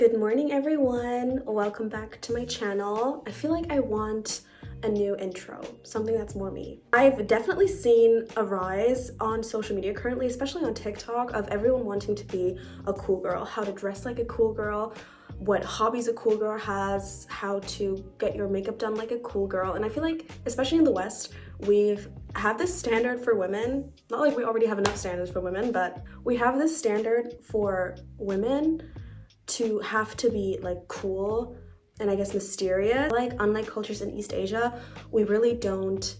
Good morning, everyone. Welcome back to my channel. I feel like I want a new intro, something that's more me. I've definitely seen a rise on social media currently, especially on TikTok, of everyone wanting to be a cool girl, how to dress like a cool girl, what hobbies a cool girl has, how to get your makeup done like a cool girl. And I feel like, especially in the West, we've had this standard for women, not like we already have enough standards for women, but we have this standard for women to have to be like cool and I guess mysterious. Like, unlike cultures in East Asia, we really don't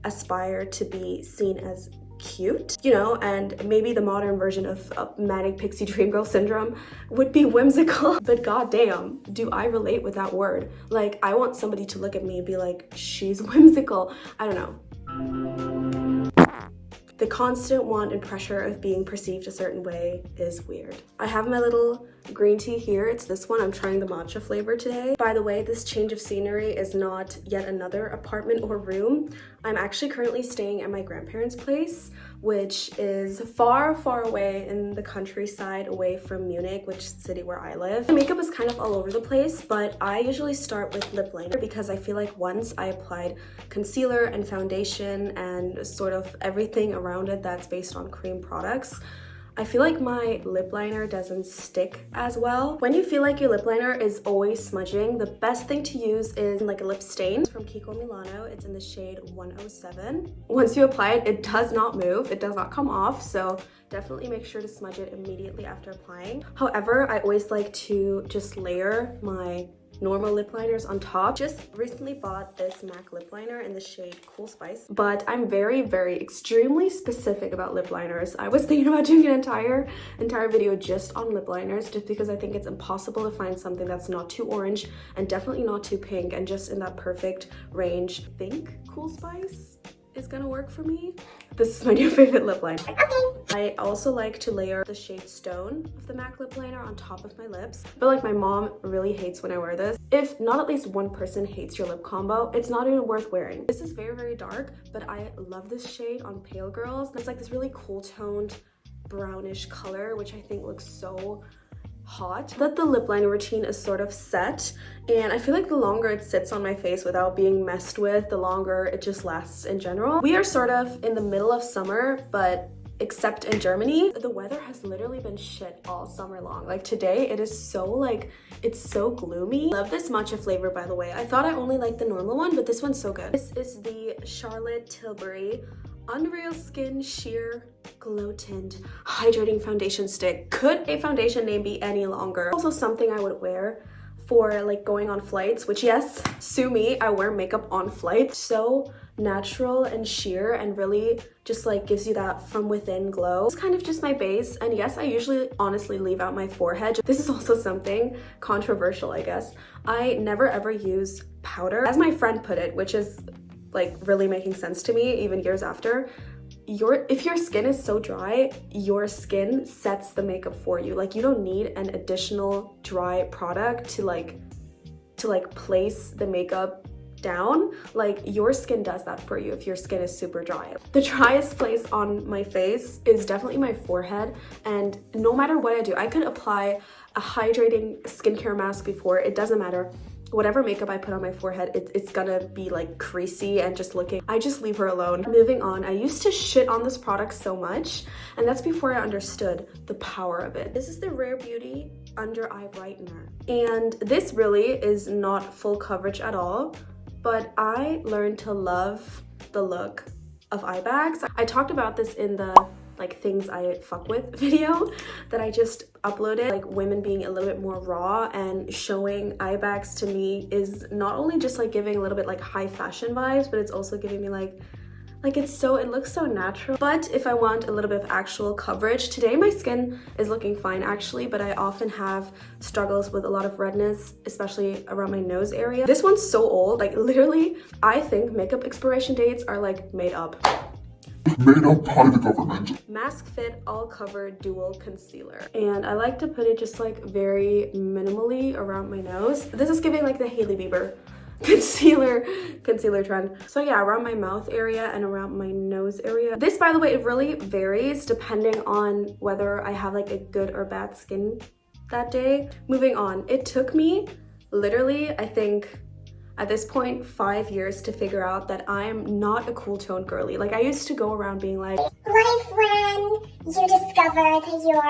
aspire to be seen as cute, you know, and maybe the modern version of manic pixie dream girl syndrome would be whimsical. But goddamn, do I relate with that word. Like, I want somebody to look at me and be like, she's whimsical. I don't know. The constant want and pressure of being perceived a certain way is weird. I have my little green tea here. It's this one. I'm trying the matcha flavor today. By the way, this change of scenery is not yet another apartment or room. I'm actually currently staying at my grandparents' place, which is far, far away in the countryside, away from Munich, which is the city where I live. The makeup is kind of all over the place, but I usually start with lip liner because I feel like once I applied concealer and foundation and sort of everything around it that's based on cream products, I feel like my lip liner doesn't stick as well. When you feel like your lip liner is always smudging, the best thing to use is like a lip stain from Kiko Milano. It's in the shade 107. Once you apply it, it does not move. It does not come off, so definitely make sure to smudge it immediately after applying. However, I always like to just layer my normal lip liners on top. Just recently bought this MAC lip liner in the shade Cool Spice, but I'm very, very extremely specific about lip liners. I was thinking about doing an entire video just on lip liners, just because I think it's impossible to find something that's not too orange and definitely not too pink and just in that perfect range. I think Cool Spice is gonna work for me. This is my new favorite lip liner. I also like to layer the shade Stone of the MAC lip liner on top of my lips. But like, my mom really hates when I wear this. If not at least one person hates your lip combo, it's not even worth wearing. This is very, very dark, but I love this shade on pale girls. It's like this really cool toned brownish color, which I think looks so hot. That the lip liner routine is sort of set, and I feel like the longer it sits on my face without being messed with, the longer it just lasts in general. We are sort of in the middle of summer, but except in Germany, the weather has literally been shit all summer long. Like, today it is so like, it's so gloomy. Love this matcha flavor, by the way. I thought I only liked the normal one, but this one's so good. This is the Charlotte Tilbury Unreal Skin Sheer Glow Tint Hydrating Foundation Stick. Could a foundation name be any longer? Also something I would wear for like going on flights, which, yes, sue me, I wear makeup on flights. So natural and sheer and really just like gives you that from within glow. It's kind of just my base, and yes, I usually honestly leave out my forehead. This is also something controversial, I guess. I never ever use powder. As my friend put it, which is like really making sense to me even years after, if your skin is so dry, your skin sets the makeup for you. Like, you don't need an additional dry product to like place the makeup down. Like, your skin does that for you if your skin is super dry. The driest place on my face is definitely my forehead, and no matter what I do, I could apply a hydrating skincare mask before, it doesn't matter. Whatever makeup I put on my forehead, it's gonna be like creasy and just looking, I just leave her alone. Moving on, I used to shit on this product so much, and that's before I understood the power of it. This is the Rare Beauty Under Eye Brightener, and this really is not full coverage at all, but I learned to love the look of eye bags. I talked about this in the like things I fuck with video that I just uploaded. Like, women being a little bit more raw and showing eye bags to me is not only just like giving a little bit like high fashion vibes, but it's also giving me like it looks so natural. But if I want a little bit of actual coverage, today my skin is looking fine actually, but I often have struggles with a lot of redness, especially around my nose area. This one's so old, like literally, I think makeup expiration dates are like made up. Made up by the government. Mask Fit All Cover Dual Concealer, and I like to put it just like very minimally around my nose. This is giving like the Hailey Bieber concealer trend. So yeah, around my mouth area and around my nose area. This, by the way, it really varies depending on whether I have like a good or bad skin that day. Moving on, it took me literally, I think at this point, 5 years to figure out that I'm not a cool toned girly. Like, I used to go around being like, life when you discover that you're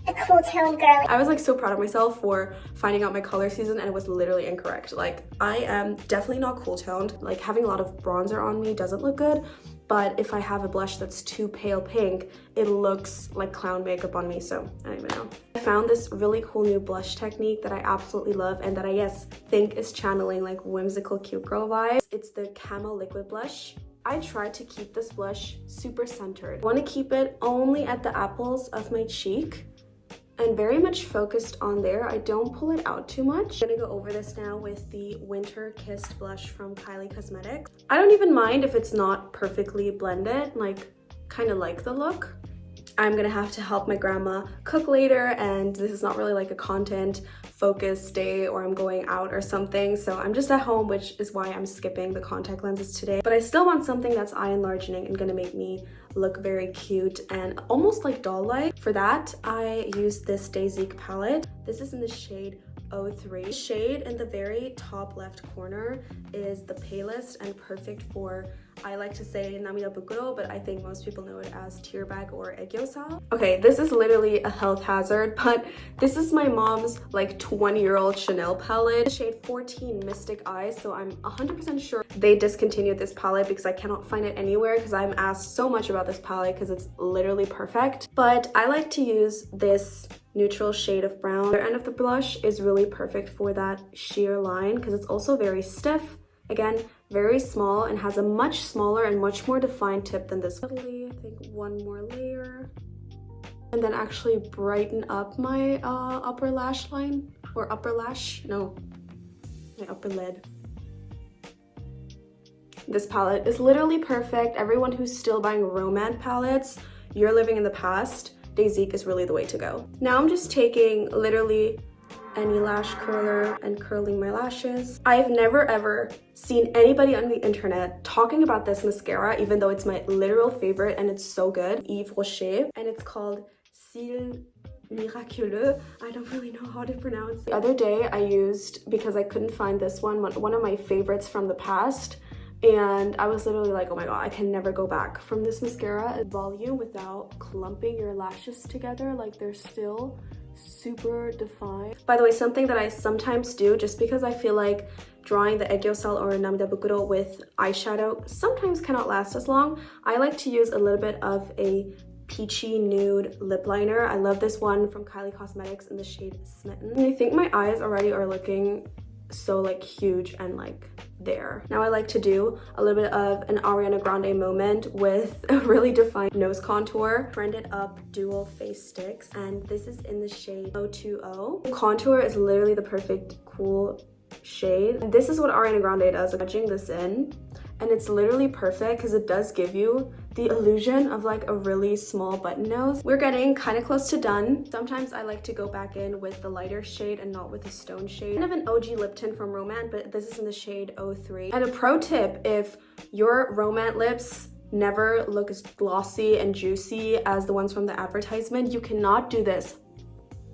a cool toned girly. I was like so proud of myself for finding out my color season, and it was literally incorrect. Like, I am definitely not cool toned. Like, having a lot of bronzer on me doesn't look good, but if I have a blush that's too pale pink, it looks like clown makeup on me, so I don't even know. I found this really cool new blush technique that I absolutely love and that I think is channeling like whimsical cute girl vibes. It's the Camo Liquid Blush. I tried to keep this blush super centered. I want to keep it only at the apples of my cheek and very much focused on there. I don't pull it out too much. I'm gonna go over this now with the Winter Kissed blush from Kylie Cosmetics. I don't even mind if it's not perfectly blended, like kind of like the look. I'm gonna have to help my grandma cook later, and this is not really like a content focused day or I'm going out or something, so I'm just at home, which is why I'm skipping the contact lenses today. But I still want something that's eye enlarging and gonna make me look very cute and almost like doll-like. For that, I used this Dayzique palette. This is in the shade 03. The shade in the very top left corner is the palest and perfect for, I like to say nationality, but I think most people know it as tear bag or xoxo. Okay, this is literally a health hazard, but this is my mom's like 20-year-old Chanel palette. Shade 14 Mystic Eyes, so I'm 100% sure they discontinued this palette because I cannot find it anywhere because I'm asked so much about this palette because it's literally perfect. But I like to use this neutral shade of brown. The end of the blush is really perfect for that sheer line because it's also very stiff. Again, very small and has a much smaller and much more defined tip than this. I think one more layer and then actually brighten up my upper lash line or upper lash, no, my upper lid. This palette is literally perfect. Everyone who's still buying romance palettes, you're living in the past. Dayzique is really the way to go. Now I'm just taking literally any lash curler and curling my lashes. I've never ever seen anybody on the internet talking about this mascara, even though it's my literal favorite and it's so good. Yves Rocher, and it's called Cils Miraculeux. I don't really know how to pronounce it. The other day I used, because I couldn't find this one of my favorites from the past, and I was literally like, oh my god, I can never go back from this mascara. Volume without clumping your lashes together, like they're still super defined. By the way, something that I sometimes do, just because I feel like drawing the xoxo or nationality with eyeshadow sometimes cannot last as long, I like to use a little bit of a peachy nude lip liner. I love this one from Kylie Cosmetics in the shade Smitten. And I think my eyes already are looking so like huge and like there. Now I like to do a little bit of an Ariana Grande moment with a really defined nose contour. Trended up dual face sticks, and this is in the shade 020. The contour is literally the perfect cool shade. And this is what Ariana Grande does. I'm edging this in, and it's literally perfect because it does give you the illusion of like a really small button nose. We're getting kind of close to done. Sometimes I like to go back in with the lighter shade and not with the stone shade. Kind of an OG lip tint from Romance, but this is in the shade 03. And a pro tip, if your Romance lips never look as glossy and juicy as the ones from the advertisement, you cannot do this.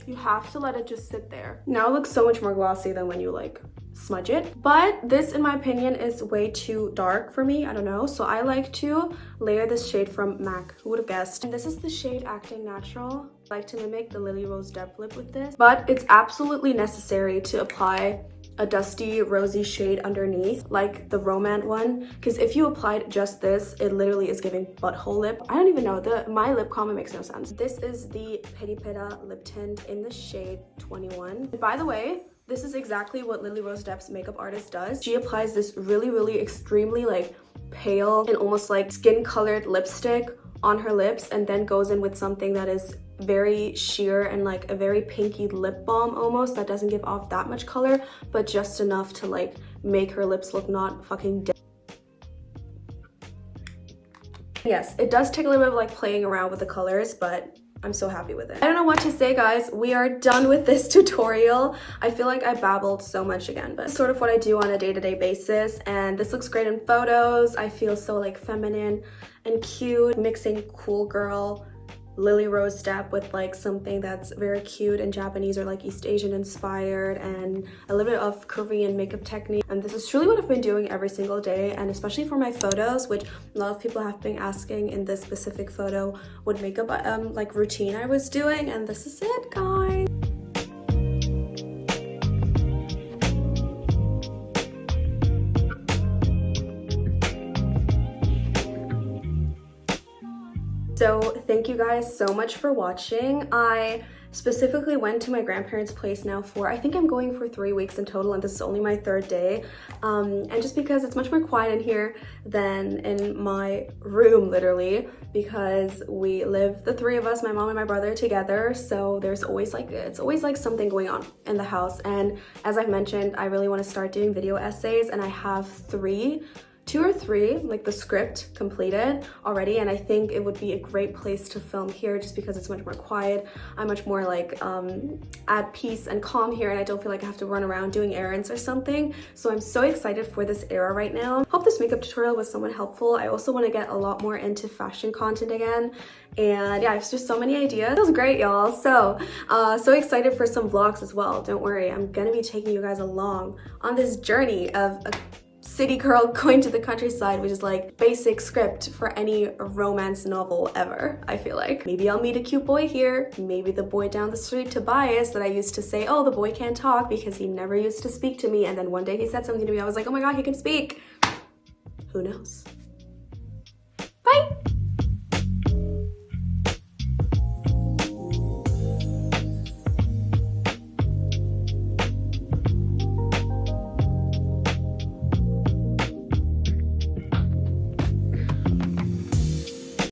You have to let it just sit there. Now it looks so much more glossy than when you like smudge it, but this in my opinion is way too dark for me. I don't know, so I like to layer this shade from MAC. Who would have guessed? And this is the shade Acting Natural. I like to mimic the Lily Rose Depth Lip with this, but it's absolutely necessary to apply a dusty rosy shade underneath like the Romance one, because if you applied just this, it literally is giving butthole lip. I don't even know, my lip comment makes no sense. This is the Petit Peta lip tint in the shade 21. And by the way, this is exactly what Lily Rose Depp's makeup artist does. She applies this really extremely like pale and almost like skin colored lipstick on her lips, and then goes in with something that is very sheer and like a very pinky lip balm almost, that doesn't give off that much color, but just enough to like make her lips look not fucking dead. Yes, it does take a little bit of like playing around with the colors, but I'm so happy with it. I don't know what to say, guys. We are done with this tutorial. I feel like I babbled so much again, but it's sort of what I do on a day-to-day basis, and this looks great in photos. I feel so like feminine and cute, mixing cool girl lily rose step with like something that's very cute and Japanese or like East Asian inspired, and a little bit of Korean makeup technique. And this is truly what I've been doing every single day, and especially for my photos, which a lot of people have been asking in this specific photo what makeup like routine I was doing, and this is it, guys. So thank you guys so much for watching. I specifically went to my grandparents' place now for, I think I'm going for 3 weeks in total, and this is only my 3rd day. And just because it's much more quiet in here than in my room, literally, because we live, the 3 of us, my mom and my brother, together. So there's always like, it's always like something going on in the house. And as I've mentioned, I really want to start doing video essays, and I have 2 or 3, like the script completed already, and I think it would be a great place to film here just because it's much more quiet. I'm much more like at peace and calm here, and I don't feel like I have to run around doing errands or something. So I'm so excited for this era right now. Hope this makeup tutorial was somewhat helpful. I also want to get a lot more into fashion content again, and yeah, it's just so many ideas. It was great, y'all. So so excited for some vlogs as well. Don't worry, I'm gonna be taking you guys along on this journey of a city girl going to the countryside, which is like basic script for any romance novel ever, I feel like. Maybe I'll meet a cute boy here, maybe the boy down the street, Tobias, that I used to say, oh, the boy can't talk because he never used to speak to me, and then one day he said something to me, I was like, oh my god, he can speak. Who knows?